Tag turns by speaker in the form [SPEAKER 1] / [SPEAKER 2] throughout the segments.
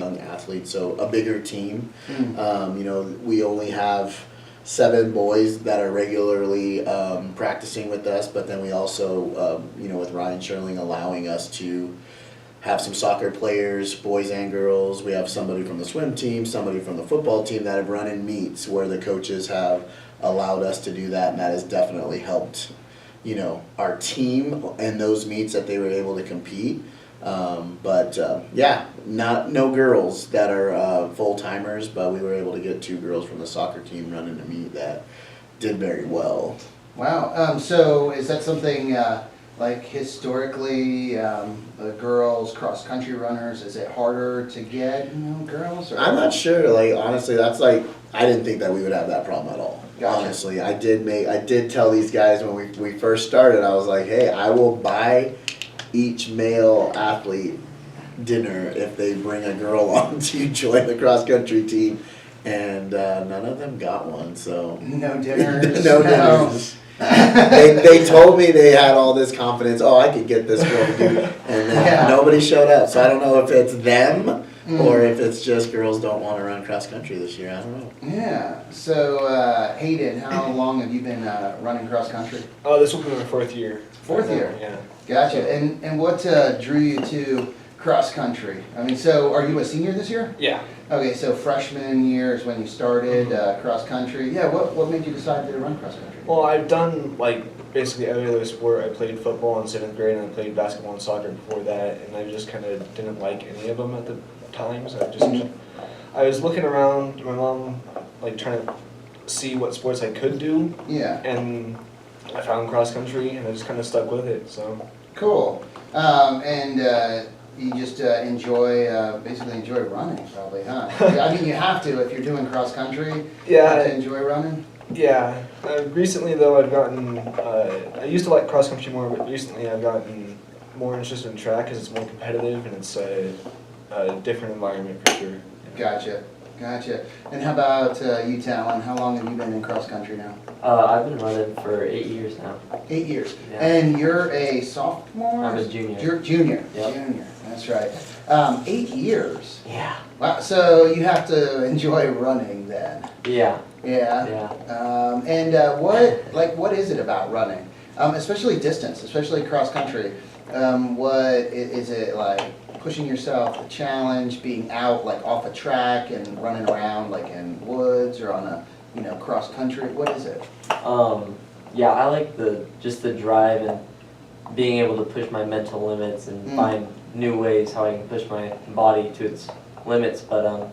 [SPEAKER 1] young athletes, so a bigger team. We only have 7 boys that are regularly practicing with us, but then we also, with Ryan Sherling allowing us to have some soccer players, boys and girls. We have somebody from the swim team, somebody from the football team that have run in meets where the coaches have allowed us to do that, and that has definitely helped, our team and those meets that they were able to compete. No girls that are full-timers, but we were able to get 2 girls from the soccer team running a meet that did very well.
[SPEAKER 2] Wow. So is that something like historically, the girls cross-country runners, is it harder to get girls? Or?
[SPEAKER 1] I'm not sure. Like, honestly, that's like, I didn't think that we would have that problem at all.
[SPEAKER 2] Gotcha.
[SPEAKER 1] Honestly, I did tell these guys when we first started, I was like, hey, I will buy each male athlete dinner if they bring a girl on to join the cross-country team, and none of them got one, so.
[SPEAKER 2] No dinners?
[SPEAKER 1] No dinners. They told me they had all this confidence, I could get this girl to do, and then nobody showed up, so I don't know if it's them or if it's just girls don't want to run cross-country this year, I don't know.
[SPEAKER 2] Yeah, so Hayden, how long have you been running cross-country?
[SPEAKER 3] Oh, this will be my 4th year.
[SPEAKER 2] 4th year?
[SPEAKER 3] Yeah.
[SPEAKER 2] Gotcha. And what drew you to cross-country? I mean, so are you a senior this year?
[SPEAKER 3] Yeah.
[SPEAKER 2] Okay, so freshman year is when you started cross-country. Yeah, what made you decide to run cross-country?
[SPEAKER 3] Well, I've done basically every other sport. I played football in 7th grade and I played basketball and soccer before that, and I just kind of didn't like any of them at the times. I was looking around, my mom, trying to see what sports I could do.
[SPEAKER 2] Yeah.
[SPEAKER 3] And I found cross-country and I just kind of stuck with it, so.
[SPEAKER 2] Cool. You just basically enjoy running, probably, huh? I mean, you have to if you're doing cross country.
[SPEAKER 3] Yeah.
[SPEAKER 2] You have to enjoy running.
[SPEAKER 3] Yeah. Recently, though, I've gotten. I used to like cross country more, but recently I've gotten more interested in track because it's more competitive and it's a different environment for sure.
[SPEAKER 2] Gotcha. And how about you, Talon? How long have you been in cross country now?
[SPEAKER 4] I've been running for 8 years now.
[SPEAKER 2] 8 years.
[SPEAKER 4] Yeah.
[SPEAKER 2] And you're a sophomore?
[SPEAKER 4] I'm a junior.
[SPEAKER 2] You're junior.
[SPEAKER 4] Yep.
[SPEAKER 2] Junior. That's right. 8 years.
[SPEAKER 4] Yeah.
[SPEAKER 2] Wow. So you have to enjoy running then.
[SPEAKER 4] Yeah.
[SPEAKER 2] Yeah.
[SPEAKER 4] Yeah.
[SPEAKER 2] What is it about running? Especially distance, especially cross country. What is it like? Pushing yourself, the challenge, being out off a track and running around in woods or on a cross country. What is it?
[SPEAKER 4] Yeah, I like the drive and being able to push my mental limits and find new ways how I can push my body to its limits. But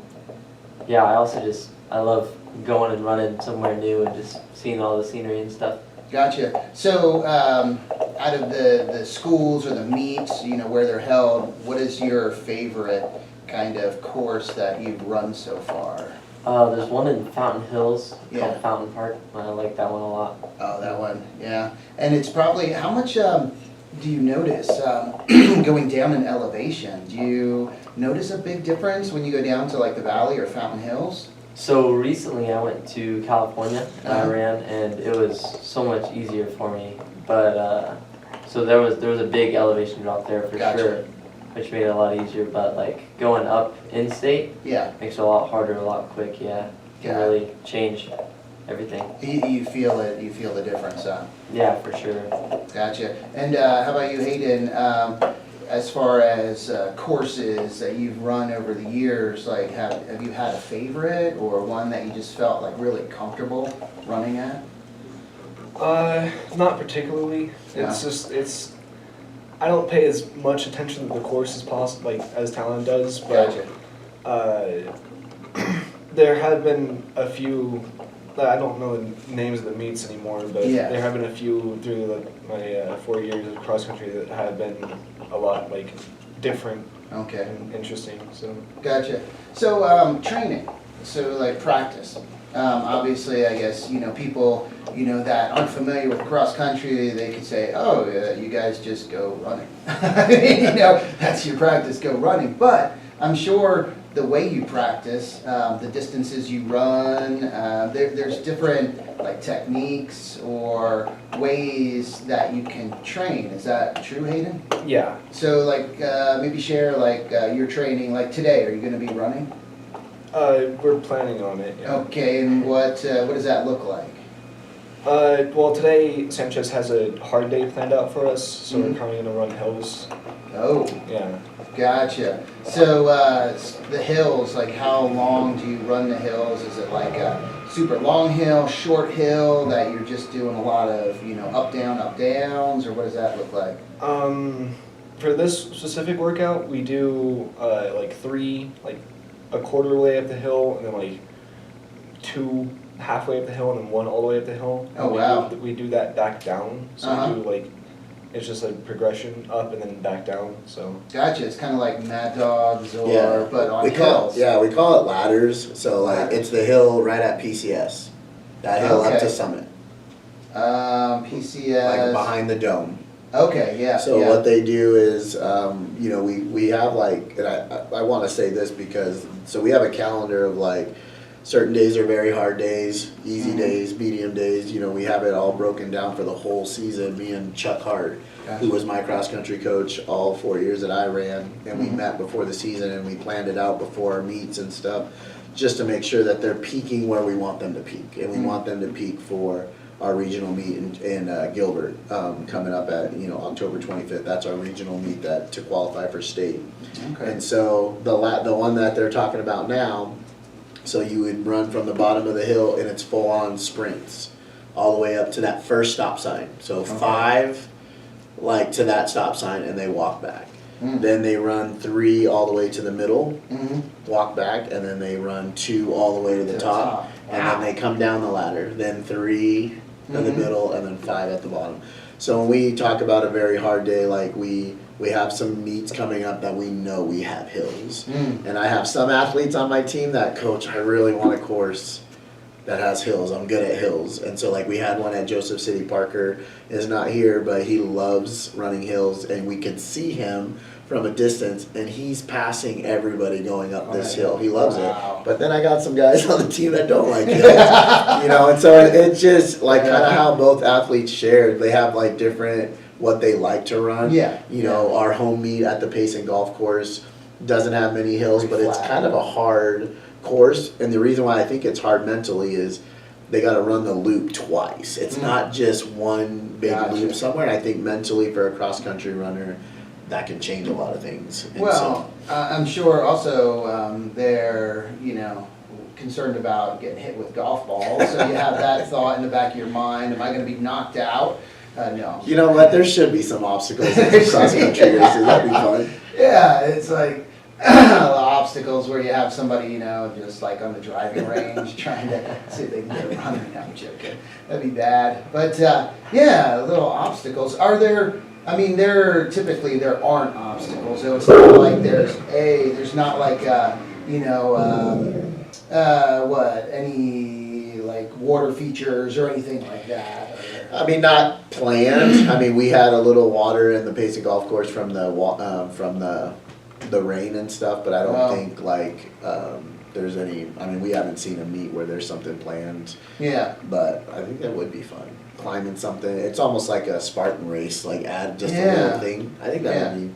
[SPEAKER 4] yeah, I love going and running somewhere new and just seeing all the scenery and stuff.
[SPEAKER 2] Gotcha. So, out of the schools or the meets, where they're held, what is your favorite kind of course that you've run so far?
[SPEAKER 4] There's one in Fountain Hills called Fountain Park. I like that one a lot.
[SPEAKER 2] Oh, that one, yeah. And it's probably, how much do you notice going down in elevation? Do you notice a big difference when you go down to the valley or Fountain Hills?
[SPEAKER 4] So recently I went to California and I ran, and it was so much easier for me. But so there was a big elevation drop there for sure, which made it a lot easier. But going up in state makes it a lot harder, a lot quick. Yeah, can really change everything.
[SPEAKER 2] You feel it. You feel the difference, huh?
[SPEAKER 4] Yeah, for sure.
[SPEAKER 2] Gotcha. And how about you, Hayden? As far as courses that you've run over the years, have you had a favorite or one that you just felt really comfortable running at?
[SPEAKER 3] Not particularly.
[SPEAKER 2] Yeah.
[SPEAKER 3] It's I don't pay as much attention to the course as possible, as Talon does. But there have been a few. I don't know the names of the meets anymore, but there have been a few through my 4 years of cross country that have been a lot different and interesting. So
[SPEAKER 2] Gotcha. So training, so practice. Obviously, I guess people that aren't familiar with cross country, they could say, "Oh, you guys just go running." That's your practice, go running. But I'm sure the way you practice, the distances you run, there's different like techniques or ways that you can train. Is that true, Hayden?
[SPEAKER 3] Yeah.
[SPEAKER 2] So like maybe share like your training. Like today, are you going to be running?
[SPEAKER 3] We're planning on it. Yeah.
[SPEAKER 2] Okay, and what does that look like?
[SPEAKER 3] Well, today Sanchez has a hard day planned out for us, so
[SPEAKER 2] Mhm.
[SPEAKER 3] we're probably gonna run hills.
[SPEAKER 2] Oh,
[SPEAKER 3] Yeah.
[SPEAKER 2] gotcha. So the hills, like how long do you run the hills? Is it like a super long hill, short hill that you're just doing a lot of, up downs, or what does that look like?
[SPEAKER 3] For this specific workout, we do like 3, like a quarter way up the hill, and then like 2 halfway up the hill, and then 1 all the way up the hill.
[SPEAKER 2] Oh,
[SPEAKER 3] we
[SPEAKER 2] wow.
[SPEAKER 3] We do that back down, so
[SPEAKER 2] Uh-huh.
[SPEAKER 3] we do like, it's just like progression up and then back down, so.
[SPEAKER 2] Gotcha. It's kind of like Mad Dogs or
[SPEAKER 1] Yeah.
[SPEAKER 2] but on
[SPEAKER 1] we call
[SPEAKER 2] hills.
[SPEAKER 1] we call it ladders. So like it's the hill right at PCS, that hill up
[SPEAKER 2] Okay.
[SPEAKER 1] to Summit,
[SPEAKER 2] PCS.
[SPEAKER 1] like behind the dome.
[SPEAKER 2] Okay. Yeah.
[SPEAKER 1] So
[SPEAKER 2] yeah.
[SPEAKER 1] what they do is, we have like, and I want to say this because, so we have a calendar of like, certain days are very hard days, easy
[SPEAKER 2] Mhm.
[SPEAKER 1] days, medium days, we have it all broken down for the whole season. Me and Chuck Hart,
[SPEAKER 2] Gotcha.
[SPEAKER 1] who was my cross country coach all 4 years that I ran, and we
[SPEAKER 2] Mhm.
[SPEAKER 1] met before the season and we planned it out before our meets and stuff, just to make sure that they're peaking where we want them to peak. And we
[SPEAKER 2] Mhm.
[SPEAKER 1] want them to peak for our regional meet in Gilbert, coming up at October 25th. That's our regional meet to qualify for state.
[SPEAKER 2] Okay.
[SPEAKER 1] And so the one that they're talking about now, so you would run from the bottom of the hill and it's full on sprints all the way up to that first stop sign. So
[SPEAKER 2] Okay.
[SPEAKER 1] 5 like to that stop sign and they walk back.
[SPEAKER 2] Mm.
[SPEAKER 1] Then they run 3 all the way to the middle,
[SPEAKER 2] Mhm.
[SPEAKER 1] walk back, and then they run 2 all the way to the top. And
[SPEAKER 2] Wow.
[SPEAKER 1] then they come down the ladder. Then 3 in the
[SPEAKER 2] Mhm.
[SPEAKER 1] middle, and then 5 at the bottom. So when we talk about a very hard day, like we have some meets coming up that we know we have hills.
[SPEAKER 2] Mm.
[SPEAKER 1] And I have some athletes on my team that, coach, I really want a course that has hills. I'm good at hills. And so like we had one at Joseph City. Parker is not here, but he loves running hills, and we could see him from a distance, and he's passing everybody going up this hill. He loves
[SPEAKER 2] Wow.
[SPEAKER 1] it. But then I got some guys on the team that don't like hills, and so it's just like kind of how both athletes shared. They have like different what they like to run.
[SPEAKER 2] Yeah.
[SPEAKER 1] Our home meet at the Payson Golf Course doesn't have many hills,
[SPEAKER 2] Pretty
[SPEAKER 1] but it's
[SPEAKER 2] flat.
[SPEAKER 1] kind of a hard course. And the reason why I think it's hard mentally is they got to run the loop twice. It's not just one big
[SPEAKER 2] Gotcha.
[SPEAKER 1] loop somewhere. And I think mentally for a cross country runner, that can change a lot of things. And
[SPEAKER 2] Well, I'm sure also they're, concerned about getting hit with golf balls. So you have that thought in the back of your mind, am I going to be knocked out? No.
[SPEAKER 1] you know what? There should be some obstacles in some cross country races. That'd be fun.
[SPEAKER 2] Yeah, it's like obstacles where you have somebody, just like on the driving range trying to see if they can get a runner. I'm joking. That'd be bad. But yeah, little obstacles. Are there, typically there aren't obstacles. So it's not like there's not like, any like water features or anything like that.
[SPEAKER 1] Not planned. We had a little water in the Payson Golf Course from the rain and stuff, but I don't
[SPEAKER 2] Oh.
[SPEAKER 1] think like there's any. We haven't seen a meet where there's something planned,
[SPEAKER 2] Yeah.
[SPEAKER 1] but I think that would be fun. Climbing something. It's almost like a Spartan race. Like add just a
[SPEAKER 2] Yeah.
[SPEAKER 1] little thing. I think that
[SPEAKER 2] Yeah.
[SPEAKER 1] would be.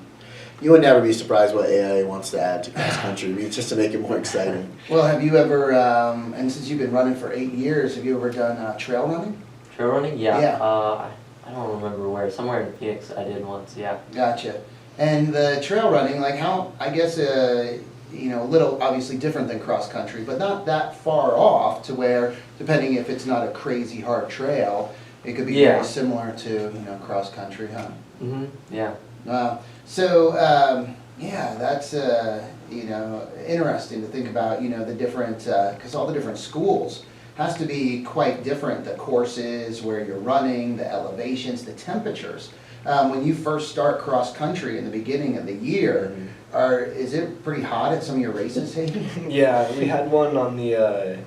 [SPEAKER 1] You would never be surprised what AIA wants to add to cross country meets just to make it more exciting.
[SPEAKER 2] Well, have you ever, and since you've been running for 8 years, have you ever done trail running?
[SPEAKER 4] Trail running? Yeah.
[SPEAKER 2] Yeah.
[SPEAKER 4] I don't remember where. Somewhere in Phoenix I did once, yeah.
[SPEAKER 2] Gotcha. And the trail running, like how, I guess, a little obviously different than cross country, but not that far off to where, depending if it's not a crazy hard trail, it could be
[SPEAKER 4] Yeah.
[SPEAKER 2] very similar to, cross country, huh?
[SPEAKER 4] Mm-hmm, yeah.
[SPEAKER 2] So, yeah, that's, interesting to think about, the different, because all the different schools has to be quite different, the courses, where you're running, the elevations, the temperatures. When you first start cross country in the beginning of the year, is it pretty hot at some of your races, Hayden?
[SPEAKER 3] Yeah, we had one on the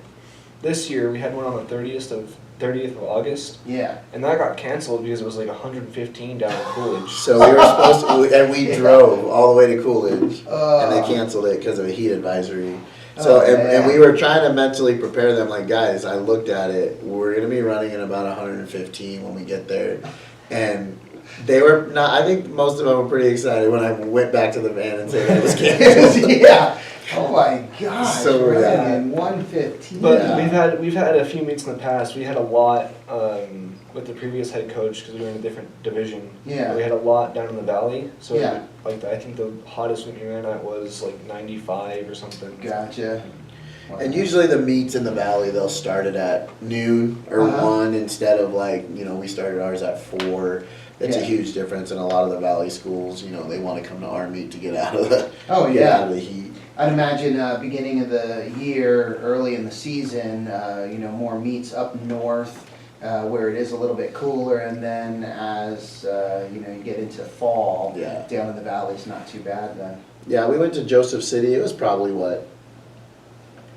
[SPEAKER 3] this year we had one on the 30th of August,
[SPEAKER 2] Yeah.
[SPEAKER 3] and that got canceled because it was like 115 down in Coolidge.
[SPEAKER 1] So we were supposed to, and we drove all the way to Coolidge, and they
[SPEAKER 2] Oh.
[SPEAKER 1] canceled it because of a heat advisory. So, and
[SPEAKER 2] man.
[SPEAKER 1] we were trying to mentally prepare them, like, guys, I looked at it, we're gonna be running in about 115 when we get there. And they were not, I think most of them were pretty excited when I went back to the van and said that it was canceled.
[SPEAKER 2] Yeah. Oh my gosh.
[SPEAKER 1] So,
[SPEAKER 2] running
[SPEAKER 1] yeah.
[SPEAKER 2] in 115.
[SPEAKER 3] But
[SPEAKER 1] Yeah.
[SPEAKER 3] we've had a few meets in the past. We had a lot with the previous head coach because we were in a different division.
[SPEAKER 2] Yeah.
[SPEAKER 3] We had a lot down in the valley. So
[SPEAKER 2] Yeah.
[SPEAKER 3] like I think the hottest we ran at was like 95 or something.
[SPEAKER 2] Gotcha. Wow.
[SPEAKER 1] And usually the meets in the valley, they'll start it at noon or
[SPEAKER 2] Uh-huh.
[SPEAKER 1] 1 instead of like, we started ours at 4. It's a
[SPEAKER 2] Yeah.
[SPEAKER 1] huge difference in a lot of the valley schools, they want to come to our meet to get out of the,
[SPEAKER 2] Oh,
[SPEAKER 1] get
[SPEAKER 2] yeah.
[SPEAKER 1] out of the heat.
[SPEAKER 2] I'd imagine beginning of the year, early in the season, more meets up north where it is a little bit cooler, and then as you get into fall,
[SPEAKER 1] Yeah.
[SPEAKER 2] down in the valley's not too bad then.
[SPEAKER 1] Yeah, we went to Joseph City. It was probably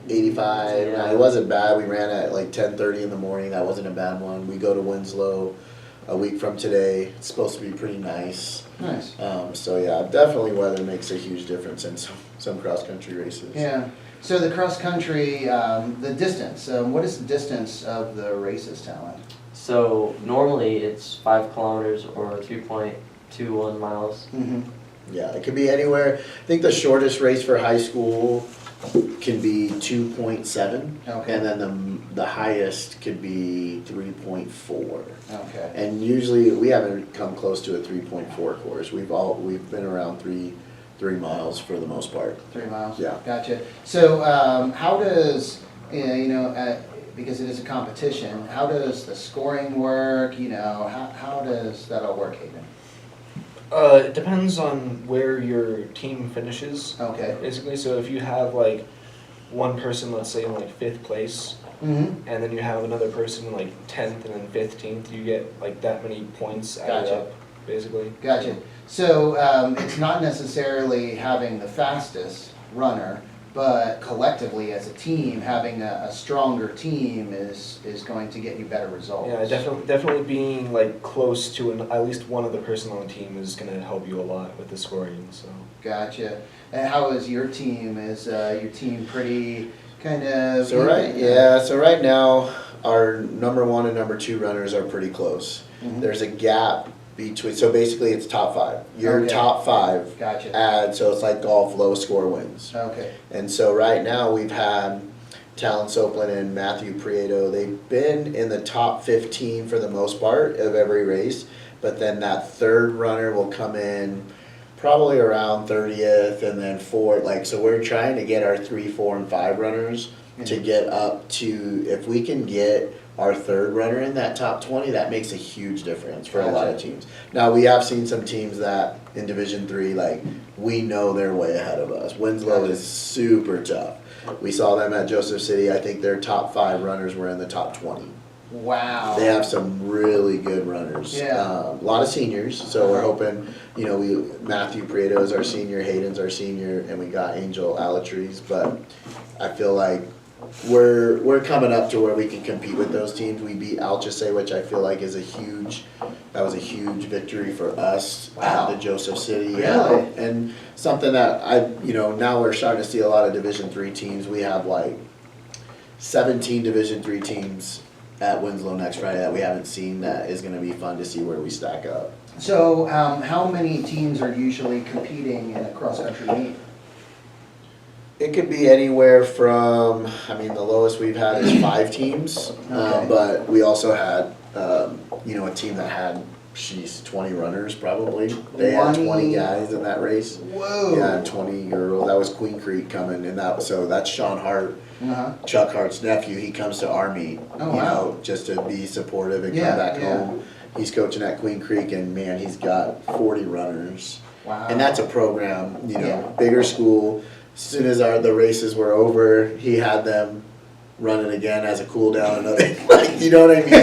[SPEAKER 1] 85.
[SPEAKER 4] Yeah.
[SPEAKER 1] It wasn't bad. We ran at like 10:30 in the morning. That wasn't a bad one. We go to Winslow a week from today. It's supposed to be pretty nice.
[SPEAKER 2] Nice.
[SPEAKER 1] So yeah, definitely weather makes a huge difference in some cross country races.
[SPEAKER 2] Yeah. So the cross country, the distance. What is the distance of the races, Talon?
[SPEAKER 4] So normally it's 5 kilometers or 3.21 miles.
[SPEAKER 2] Mm-hmm.
[SPEAKER 1] Yeah, it could be anywhere. I think the shortest race for high school can be 2.7,
[SPEAKER 2] Okay.
[SPEAKER 1] and then the highest could be 3.4.
[SPEAKER 2] Okay.
[SPEAKER 1] And usually we haven't come close to a 3.4 course. We've been around 3 miles for the most part.
[SPEAKER 2] 3 miles?
[SPEAKER 1] Yeah.
[SPEAKER 2] Gotcha. So how does, because it is a competition, how does the scoring work? How does that all work, Hayden?
[SPEAKER 3] It depends on where your team finishes.
[SPEAKER 2] Okay.
[SPEAKER 3] Basically, so if you have like one person, let's say in like 5th place,
[SPEAKER 2] Mm-hmm.
[SPEAKER 3] and then you have another person in like 10th and then 15th, you get like that many points added
[SPEAKER 2] Gotcha.
[SPEAKER 3] up, basically.
[SPEAKER 2] Gotcha. So it's not necessarily having the fastest runner, but collectively as a team, having a stronger team is going to get you better results.
[SPEAKER 3] Yeah, definitely being like close to at least one other person on the team is going to help you a lot with the scoring. So.
[SPEAKER 2] Gotcha. And how is your team? Is your team pretty kind of?
[SPEAKER 1] So right now our number 1 and number 2 runners are pretty close.
[SPEAKER 2] Mhm.
[SPEAKER 1] There's a gap between, so basically it's top 5. Your
[SPEAKER 2] Okay.
[SPEAKER 1] top 5
[SPEAKER 2] Gotcha.
[SPEAKER 1] add, so it's like golf, lowest score wins.
[SPEAKER 2] Okay.
[SPEAKER 1] And so right now we've had Talon Soplin and Matthew Prieto. They've been in the top 15 for the most part of every race, but then that third runner will come in probably around 30th, and then 4th. So we're trying to get our 3, 4, and 5 runners to get up to, if we can get our third runner in that top 20, that makes a huge difference for a lot of
[SPEAKER 2] Gotcha.
[SPEAKER 1] teams. Now, we have seen some teams that in Division 3, we know they're way ahead of us. Winslow
[SPEAKER 2] Gotcha.
[SPEAKER 1] is super tough. We saw them at Joseph City. I think their top 5 runners were in the top 20.
[SPEAKER 2] Wow.
[SPEAKER 1] They have some really good runners.
[SPEAKER 2] Yeah.
[SPEAKER 1] A lot of seniors, so we're hoping, Matthew Prieto is our senior, Hayden's our senior, and we got Angel Alatrese, but I feel like we're coming up to where we can compete with those teams. We beat Alchese, which I feel like is a huge victory for us
[SPEAKER 2] Wow.
[SPEAKER 1] at the Joseph City.
[SPEAKER 2] Really?
[SPEAKER 1] And something that now we're starting to see a lot of Division 3 teams. We have 17 Division 3 teams at Winslow next Friday that we haven't seen. That is going to be fun to see where we stack up.
[SPEAKER 2] So how many teams are usually competing in a cross-country meet?
[SPEAKER 1] It could be anywhere from, the lowest we've had is 5 teams,
[SPEAKER 2] Okay.
[SPEAKER 1] but we also had, a team that had, 20 runners probably. They had 20 guys in that race.
[SPEAKER 2] Whoa.
[SPEAKER 1] Yeah, 20-year-old. That was Queen Creek coming, and that's Sean Hart,
[SPEAKER 2] Uh-huh.
[SPEAKER 1] Chuck Hart's nephew. He comes to our meet,
[SPEAKER 2] Oh, wow.
[SPEAKER 1] just to be supportive and
[SPEAKER 2] Yeah,
[SPEAKER 1] come back
[SPEAKER 2] yeah.
[SPEAKER 1] home. He's coaching at Queen Creek, and man, he's got 40 runners.
[SPEAKER 2] Wow.
[SPEAKER 1] And that's a program,
[SPEAKER 2] Yeah.
[SPEAKER 1] bigger school. As soon as the races were over, he had them running again as a cool down. You know what I mean?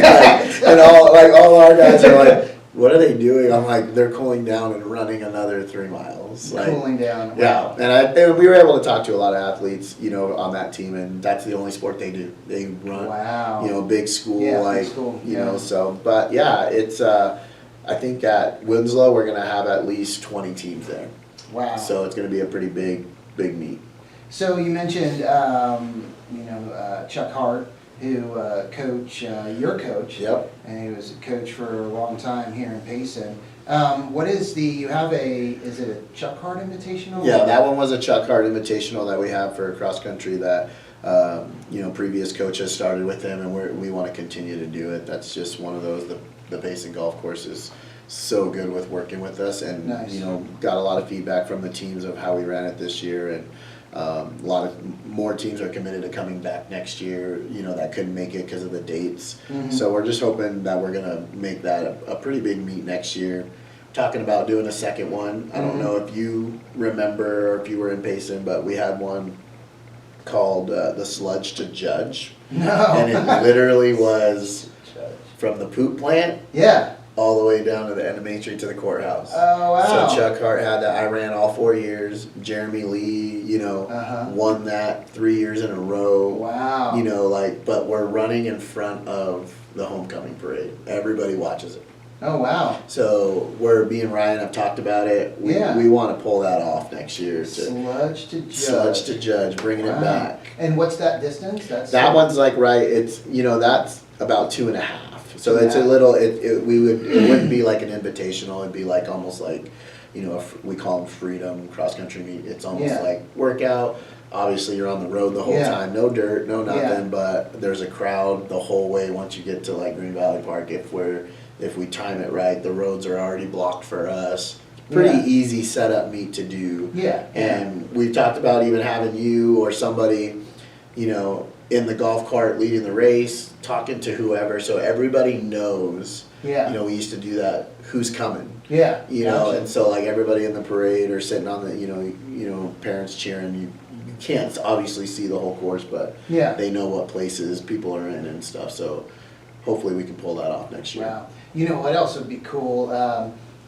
[SPEAKER 1] And all our guys are what are they doing? I'm like, they're cooling down and running another 3 miles. Like,
[SPEAKER 2] Cooling down.
[SPEAKER 1] yeah,
[SPEAKER 2] Wow.
[SPEAKER 1] and we were able to talk to a lot of athletes, you know, on that team, and that's the only sport they do. They run,
[SPEAKER 2] Wow.
[SPEAKER 1] you know, big school,
[SPEAKER 2] Yeah, big
[SPEAKER 1] like,
[SPEAKER 2] school,
[SPEAKER 1] you
[SPEAKER 2] yeah.
[SPEAKER 1] know, so, but yeah, it's, I think at Winslow, we're gonna have at least 20 teams there.
[SPEAKER 2] Wow.
[SPEAKER 1] So it's gonna be a pretty big meet.
[SPEAKER 2] So you mentioned, Chuck Hart, who your coach.
[SPEAKER 1] Yep.
[SPEAKER 2] And he was a coach for a long time here in Payson. What is is it a Chuck Hart Invitational?
[SPEAKER 1] Yeah, that one was a Chuck Hart Invitational that we have for cross country that, you know, previous coaches started with him, and we want to continue to do it. That's just one of those, the Payson golf course is so good with working with us, and,
[SPEAKER 2] Nice.
[SPEAKER 1] you know, got a lot of feedback from the teams of how we ran it this year, and a lot of more teams are committed to coming back next year, you know, that couldn't make it because of the dates.
[SPEAKER 2] Mhm.
[SPEAKER 1] So we're just hoping that we're gonna make that a pretty big meet next year. Talking about doing a second one. I don't
[SPEAKER 2] Mhm.
[SPEAKER 1] know if you remember or if you were in Payson, but we had one called the Sludge to Judge,
[SPEAKER 2] No.
[SPEAKER 1] and it literally was from the poop plant
[SPEAKER 2] Yeah.
[SPEAKER 1] all the way down to the end of Main Street to the courthouse.
[SPEAKER 2] Oh, wow.
[SPEAKER 1] So Chuck Hart had that. I ran all 4 years. Jeremy Lee, you know,
[SPEAKER 2] Uh-huh.
[SPEAKER 1] won that 3 years in a row.
[SPEAKER 2] Wow.
[SPEAKER 1] You know, like, but we're running in front of the homecoming parade. Everybody watches it.
[SPEAKER 2] Oh, wow.
[SPEAKER 1] So me and Ryan have talked about it.
[SPEAKER 2] Yeah.
[SPEAKER 1] We want to pull that off next year.
[SPEAKER 2] Sludge to Judge.
[SPEAKER 1] Sludge to Judge, bringing
[SPEAKER 2] Wow.
[SPEAKER 1] it back.
[SPEAKER 2] And what's that distance?
[SPEAKER 1] That one's like it's, you know, that's about 2.5. So it's a
[SPEAKER 2] 2.5.
[SPEAKER 1] little, it wouldn't be like an invitational. It'd be like almost like, you know, we call them freedom cross country meet. It's almost
[SPEAKER 2] Yeah.
[SPEAKER 1] like workout. Obviously, you're on the road the whole
[SPEAKER 2] Yeah.
[SPEAKER 1] time. No dirt, no nothing.
[SPEAKER 2] Yeah.
[SPEAKER 1] But there's a crowd the whole way once you get to like Green Valley Park. If we time it right, the roads are already blocked for us. Pretty
[SPEAKER 2] Yeah.
[SPEAKER 1] easy setup meet to do.
[SPEAKER 2] Yeah.
[SPEAKER 1] And we've talked about even having you or somebody, you know, in the golf cart leading the race, talking to whoever, so everybody knows.
[SPEAKER 2] Yeah.
[SPEAKER 1] You know, we used to do that. Who's coming?
[SPEAKER 2] Yeah.
[SPEAKER 1] You know,
[SPEAKER 2] Gotcha.
[SPEAKER 1] and so like everybody in the parade or sitting on the, you know, parents cheering. You can't obviously see the whole course, but
[SPEAKER 2] Yeah.
[SPEAKER 1] they know what places people are in and stuff. So hopefully we can pull that off next year.
[SPEAKER 2] Wow. You know what else would be cool?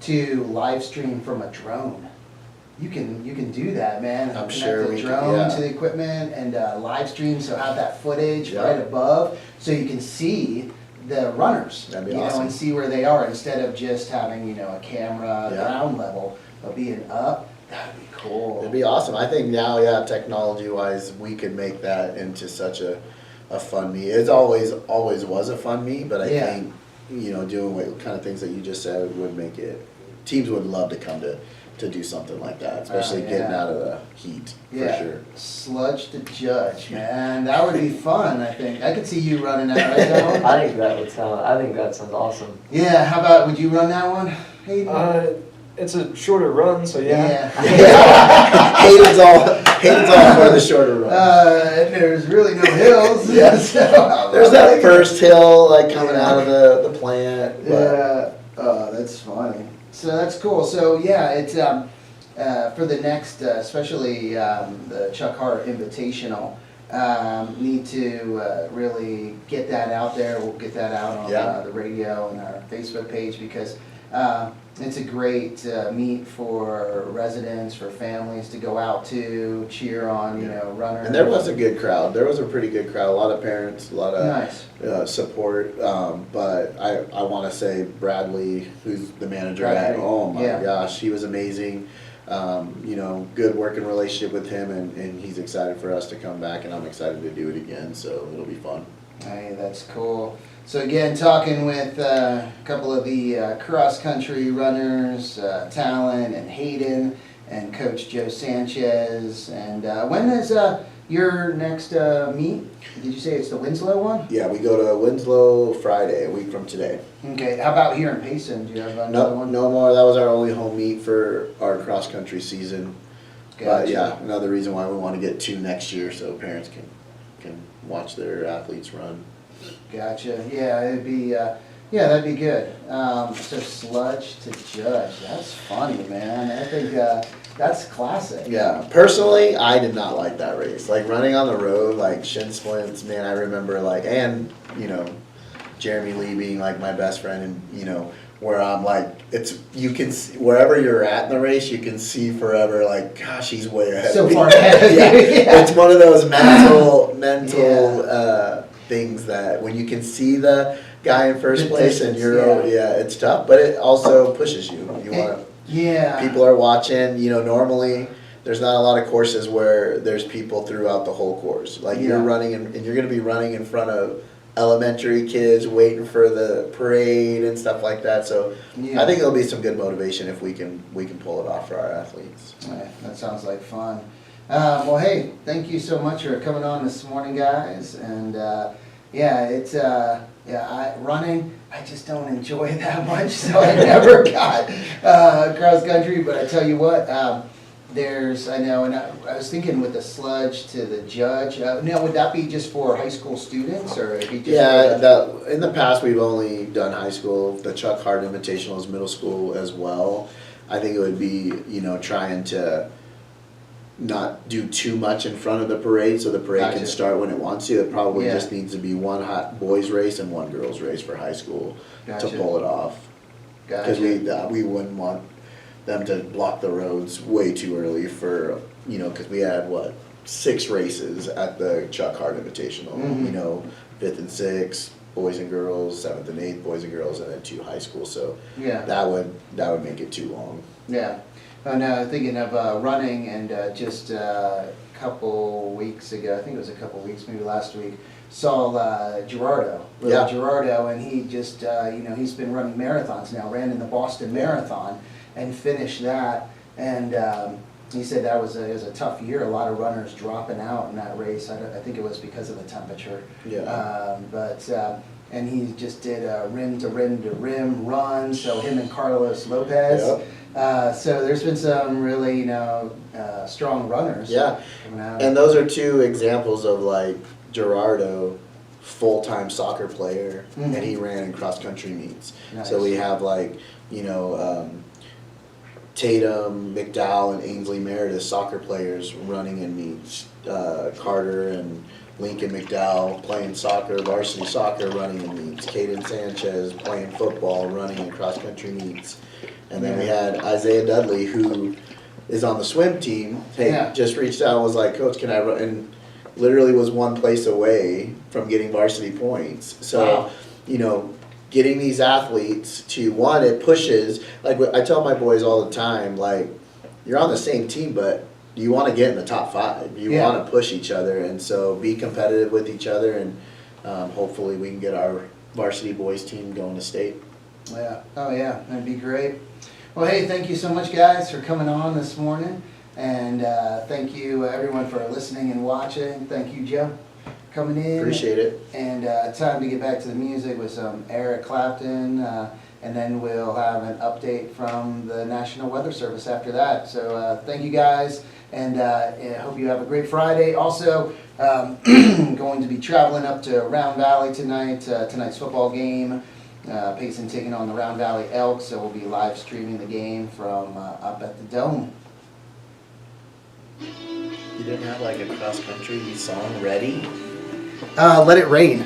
[SPEAKER 2] To live stream from a drone. You can do that, man.
[SPEAKER 1] I'm
[SPEAKER 2] Connect
[SPEAKER 1] sure
[SPEAKER 2] the
[SPEAKER 1] we can,
[SPEAKER 2] drone
[SPEAKER 1] yeah.
[SPEAKER 2] to the equipment and live stream, so have that footage
[SPEAKER 1] Yeah.
[SPEAKER 2] right above, so you can see the runners.
[SPEAKER 1] That'd be
[SPEAKER 2] you know,
[SPEAKER 1] awesome.
[SPEAKER 2] and see where they are instead of just having a camera
[SPEAKER 1] Yeah.
[SPEAKER 2] ground level, but being up. That'd be cool.
[SPEAKER 1] It'd be awesome. I think now, yeah, technology wise, we could make that into such a fun meet. It's always was a fun meet, but I
[SPEAKER 2] Yeah.
[SPEAKER 1] think, you know, doing what kind of things that you just said would make it, teams would love to come to do something like that, especially
[SPEAKER 2] yeah.
[SPEAKER 1] getting out of the heat,
[SPEAKER 2] Yeah.
[SPEAKER 1] for sure.
[SPEAKER 2] Sludge to Judge, man. That would be fun, I think. I could see you running that, right, Dylan?
[SPEAKER 4] I think that sounds awesome.
[SPEAKER 2] Yeah, how about, would you run that one? Hayden?
[SPEAKER 3] It's a shorter run, so yeah.
[SPEAKER 1] Hayden's all for the shorter run.
[SPEAKER 2] And there's really no hills.
[SPEAKER 1] Yeah.
[SPEAKER 2] So,
[SPEAKER 1] There's that first hill like coming out of the plant. But
[SPEAKER 2] Yeah. Oh, that's funny. So that's cool. So yeah, it's for the next, especially the Chuck Hart Invitational. Need to really get that out there. We'll get that out on
[SPEAKER 1] Yeah.
[SPEAKER 2] the radio and our Facebook page, because it's a great meet for residents, for families to go out to cheer on, runners.
[SPEAKER 1] And there was a good crowd. There was a pretty good crowd. A lot of parents, a lot of
[SPEAKER 2] Nice.
[SPEAKER 1] support. But I want to say Bradley, who's the manager at,
[SPEAKER 2] Bradley,
[SPEAKER 1] oh my
[SPEAKER 2] yeah.
[SPEAKER 1] gosh, he was amazing. Good working relationship with him, and he's excited for us to come back, and I'm excited to do it again. So it'll be fun.
[SPEAKER 2] Hey, that's cool. So again, talking with a couple of the cross-country runners, Talon and Hayden, and Coach Joe Sanchez. And when is your next meet? Did you say it's the Winslow one?
[SPEAKER 1] Yeah, we go to Winslow Friday, a week from today.
[SPEAKER 2] Okay, how about here in Payson? Do you have another one?
[SPEAKER 1] No more. That was our only home meet for our cross country season. But
[SPEAKER 2] Gotcha.
[SPEAKER 1] yeah, another reason why we want to get 2 next year, so parents can watch their athletes run.
[SPEAKER 2] Gotcha. Yeah, it'd be, that'd be good. So Sludge to Judge. That's funny, man. I think that's classic.
[SPEAKER 1] Yeah, personally, I did not like that race. Like running on the road, like shin splints, man, I remember Jeremy Lee being like my best friend, and where I'm like, you can see, wherever you're at in the race, you can see forever, like, gosh, he's way ahead.
[SPEAKER 2] So
[SPEAKER 1] of me.
[SPEAKER 2] far ahead of you.
[SPEAKER 1] Yeah. It's one of those mental
[SPEAKER 2] Yeah.
[SPEAKER 1] things that when you can see the guy in first
[SPEAKER 2] The
[SPEAKER 1] place and
[SPEAKER 2] distance,
[SPEAKER 1] you're, it's tough, but it also pushes you. You want to.
[SPEAKER 2] Yeah.
[SPEAKER 1] People are watching, normally there's not a lot of courses where there's people throughout the whole course. Like you're running and you're going to be running in front of elementary kids waiting for the parade and stuff like that. So I think there'll be some good motivation if we can pull it off for our athletes.
[SPEAKER 2] Right, that sounds like fun. Well, hey, thank you so much for coming on this morning, guys. And running, I just don't enjoy that much, so I never got cross country. But I tell you what, I was thinking with the sludge to the judge. Now, would that be just for high school students, or would it be just
[SPEAKER 1] in the past we've only done high school. The Chuck Hart Invitational is middle school as well. I think it would be trying to not do too much in front of the parade so the parade can start when it wants to. It probably just needs to be one hot boys race and one girls race for high school to pull it off. Because we wouldn't want them to block the roads way too early for, because we had 6 races at the Chuck Hart Invitational, 5th and 6th, boys and girls, 7th and 8th, boys and girls, and then 2 high school. So that would make it too long. Yeah.
[SPEAKER 2] Oh, no, thinking of running, and just a couple weeks ago, I think it was a couple weeks, maybe last week, saw Gerardo, Gerardo, and he just, he's been running marathons now, ran in the Boston Marathon and finished that, and he said that was a tough year, a lot of runners dropping out in that race. I think it was because of the temperature. And he just did a rim to rim to rim run, so him and Carlos Lopez. So there's been some really, strong runners coming out.
[SPEAKER 1] And those are 2 examples of Gerardo, full-time soccer player, and he ran in cross-country meets.
[SPEAKER 2] Nice.
[SPEAKER 1] So we have Tatum, McDowell, and Ainsley Meredith, soccer players, running in meets. Carter and Lincoln McDowell playing soccer, varsity soccer, running in meets. Caden Sanchez playing football, running in cross-country meets. And then we had Isaiah Dudley, who is on the swim team. Just reached out and was like, Coach, can I run? And literally was one place away from getting varsity points. So, getting these athletes to, one, it pushes, I tell my boys all the time, you're on the same team, but you want to get in the top 5. You want to push each other, and so be competitive with each other, and hopefully we can get our varsity boys team going to state.
[SPEAKER 2] Yeah. Oh, yeah. That'd be great. Well, hey, thank you so much, guys, for coming on this morning. And thank you, everyone, for listening and watching. Thank you, Joe, coming in.
[SPEAKER 1] Appreciate it.
[SPEAKER 2] And time to get back to the music with some Eric Clapton. And then we'll have an update from the National Weather Service after that. So thank you, guys. And I hope you have a great Friday. Also, going to be traveling up to Round Valley tonight, tonight's football game. Payson taking on the Round Valley Elks, so we'll be live streaming the game from up at the Dome.
[SPEAKER 1] You didn't have a cross-country song ready?
[SPEAKER 2] Let It Rain.